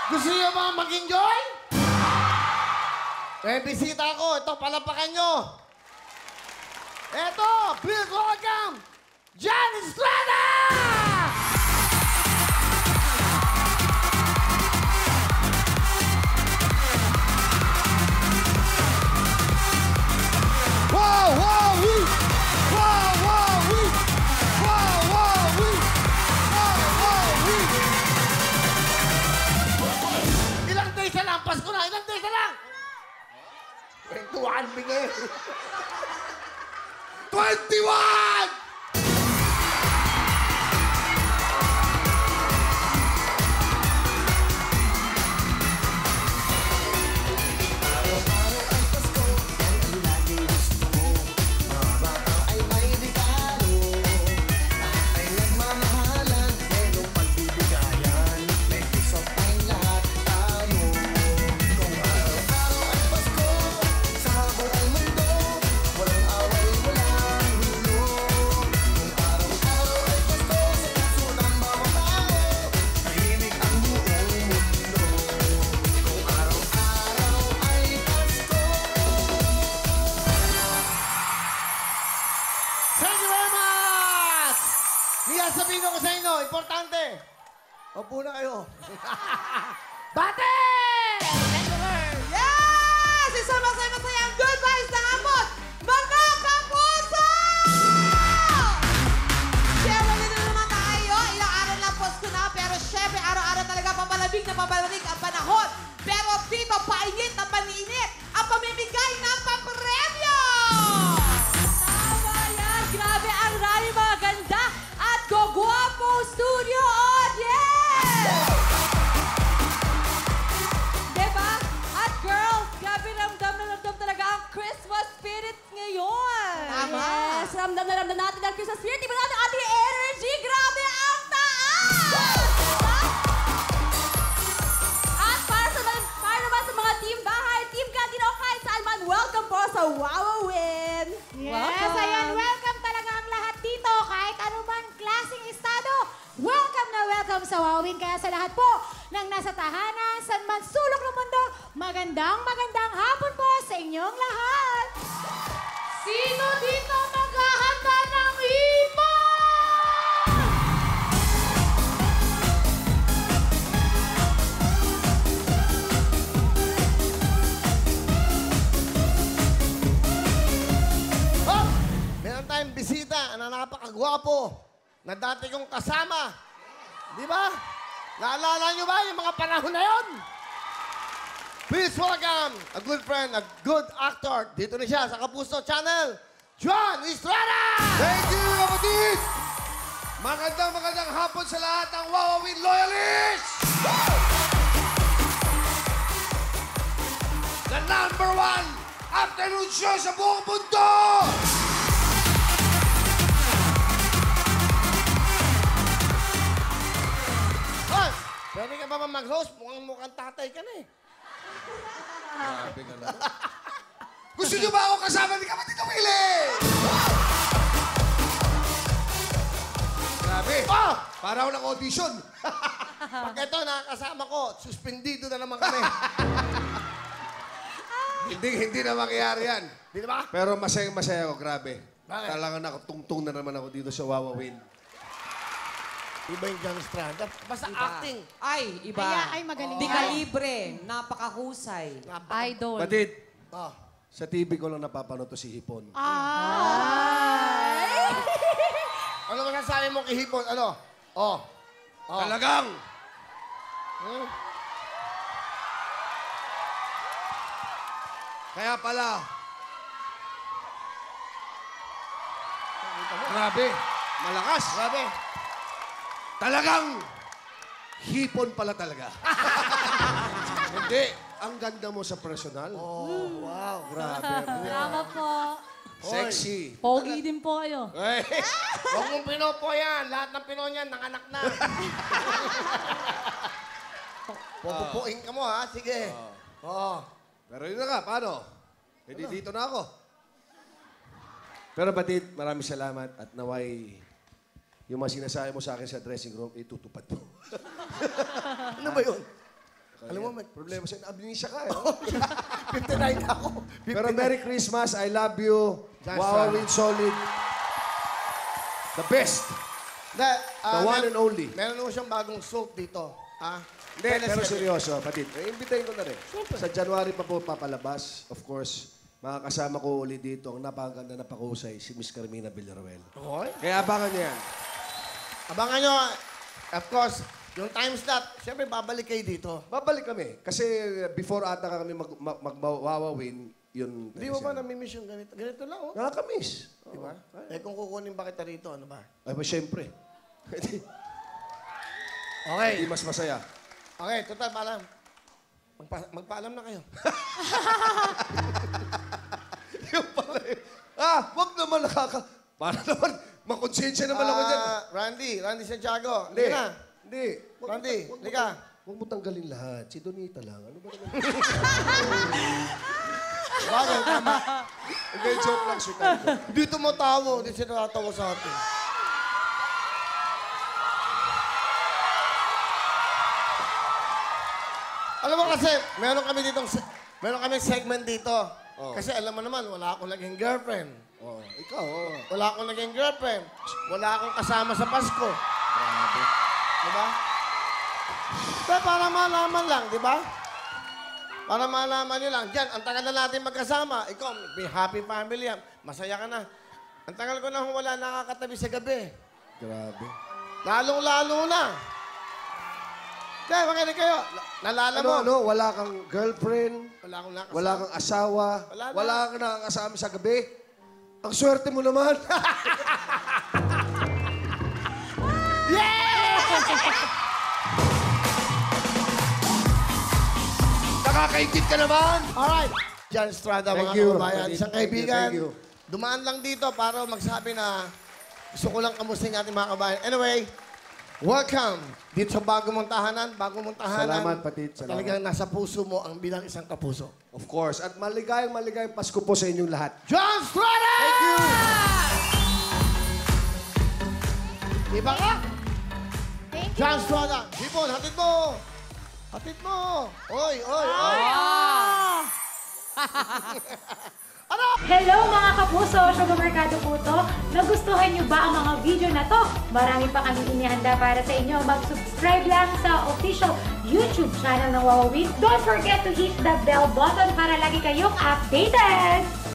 Gusto niyo ba mag-enjoy? May bisita ako. Ito, palapakan nyo. Ito, please welcome, Jan Estrada! Wow, wow, wee! Wow, wow, wee! Wow, wow, wee! Wow, wow, wee! Ilang days na lang? Pasko na! Ilang days na lang? 21, bigay. 21! Sabihin ko sa inyo, importante. Opo na kayo. Bate! Yes! Isang masaya-masayang good vibes na amot, mga kapuso! Siyempre na naman tayo. Ilang araw lang Pasko na, pero siyempre araw-araw talaga papalamig na papalamig ang panahon. Pero dito, painit na paninit ang pamimigay ng papremyo! Tama yan! Grabe ang rally mga ganda at Gwapo Studio Audience! Diba? At girls, grabe ramdam na ramdam talaga ang Christmas spirit ngayon. Tama. Yes, ramdam na ramdam natin ang Christmas spirit. Iba natin ating energy. Grabe ang taas! At para naman sa mga team bahay, team kantin o kahit saan man, welcome po sa Wowowin! Yes, ayan, welcome talaga ang lahat dito. Kahit anuman klaseng estado, welcome na welcome sa Wowin. Kaya sa lahat po ng nasa tahanan, saan man sulok ng mundo, magandang hapon po sa inyong lahat. Sino dito maghahanda ng hipon? Meron tayong bisita na napakagwapo na dati kong kasama. Di ba? Naalala nyo ba yung mga panahon na yon? Please welcome a good friend, a good actor. Dito na siya sa Kapuso Channel, Jan Estrada! Thank you, kapatid! Magandang hapon sa lahat ng Wowowin loyalists! The #1 afternoon show sa buong mundo! Hoy, pwede ka ba mag-host? Mukhang tatay ka na eh. Grabe ka na. Gusto niyo ba ako kasama ni kapatid na Willie? Grabe. Oh! Para ako nag-audition. Pag ito nakakasama ko, suspendido na naman kami. Hindi na mangyayari yan. Di ba? Pero masayang-masaya ako, grabe. Bakit? Talagang nakatungtong na naman ako dito sa Wowowin. Iba yung Jan Estrada. Basta Iba. acting. Ay, iba. Kaya ay magaling. Di kalibre. Napakahusay. Idol. Batid, Oh. sa TV ko lang napapanood to si Hipon. Ano masasabi mo kay Hipon? Ano? Oh. Oh. Talagang! Hmm? Kaya pala, grabe, malakas. Grabe. Talagang hipon pala talaga. Hindi, ang ganda mo sa personal. Oh, wow. Grabe. Tama po. Sexy. Pogi din po kayo. Ay, Huwag mong pinopo yan. Lahat ng Pinoy niyan, nanganak na. Pupupuin ka mo, ha? Sige. Oo. pero yun na nga, paano? Hindi dito na ako. Pero Batid, maraming salamat at naway yung mga sinasabi mo sa akin sa dressing room, itutupad mo. Ano ba yun? Alam mo, may Problema sa amnesia ka, eh. 59 na ako. Pero Merry Christmas, I love you. That's Wow, right. Win Solid. The best. The one and only. Meron mo siyang bagong soap dito. Ah, Hindi, pero seryoso, patid. Imbitahin ko na rin. Sa January pa po papalabas, of course, makakasama ko ulit dito ang napakaganda na pakusay, si Miss Carmina Villaruel. Okay. Kaya abangan niya yan. Abangan nyo, of course, yung time slot, siyempre babalik kayo dito. Babalik kami. Kasi before ata kami mag-wawawin, yun. Hindi mo ba namimiss yung ganito? Ganito lang, oh. Nakakamiss. Di ba? Eh kung kukunin ba kita rito, ano ba? Ay, ba, syempre. Okay. Hindi mas masaya. Okay, total, paalam. Magpaalam na kayo. Yung pala eh. Wag naman Para naman, makonsensya naman ako dyan. Randy Santiago. Hindi. Hindi na. Hindi. Randy, halika. Huwag mo tanggalin lahat. Si Donita lang. Ano ba naman? Bagay, tama. Hindi, joke lang, sweetheart. Hindi tumatawa. Hindi sila natawa sa atin. Alam mo kasi, meron kami segment dito. Oh. Kasi alam mo naman, wala akong naging girlfriend. Oh, ikaw, oh. Wala akong naging girlfriend. Wala akong kasama sa Pasko. Grabe. Diba? Pero para malaman lang, di ba? Para malaman nyo lang. Diyan, ang tagal na natin magkasama. Ikaw, may happy family yan. Masaya ka na. Ang tagal ko na wala nakakatabi sa gabi. Grabe. Lalong-lalo na. Kaya, makinig kayo. Nalala mo? Ano, wala kang girlfriend, Wala akong nakasama. wala kang asawa, Wala na. wala kang nakakasama sa gabi. Ang swerte mo naman. Nakakaingit ka naman. Alright. John Estrada, Thank mga you. kababayan. Isang Thank you, kaibigan. thank you. Dumaan lang dito para magsabi na gusto ko lang kamusta ating mga kababayan. Anyway, welcome dito sa bago mong tahanan. Salamat, Patid. Salamat. Talagang nasa puso mo ang bilang isang kapuso. Of course. At maligayang Pasko po sa inyong lahat. John Estrada! Thank you. Iba ka? Thank you. John Estrada. Hipon, hatid mo. Hatid mo. Oy, oy, oy. Hello mga kapuso! Sugar Mercado po to. Nagustuhan niyo ba ang mga video na to? Marami pa kami inihanda para sa inyo. Mag-subscribe lang sa official YouTube channel ng Wowowin. Don't forget to hit the bell button para lagi kayong updated!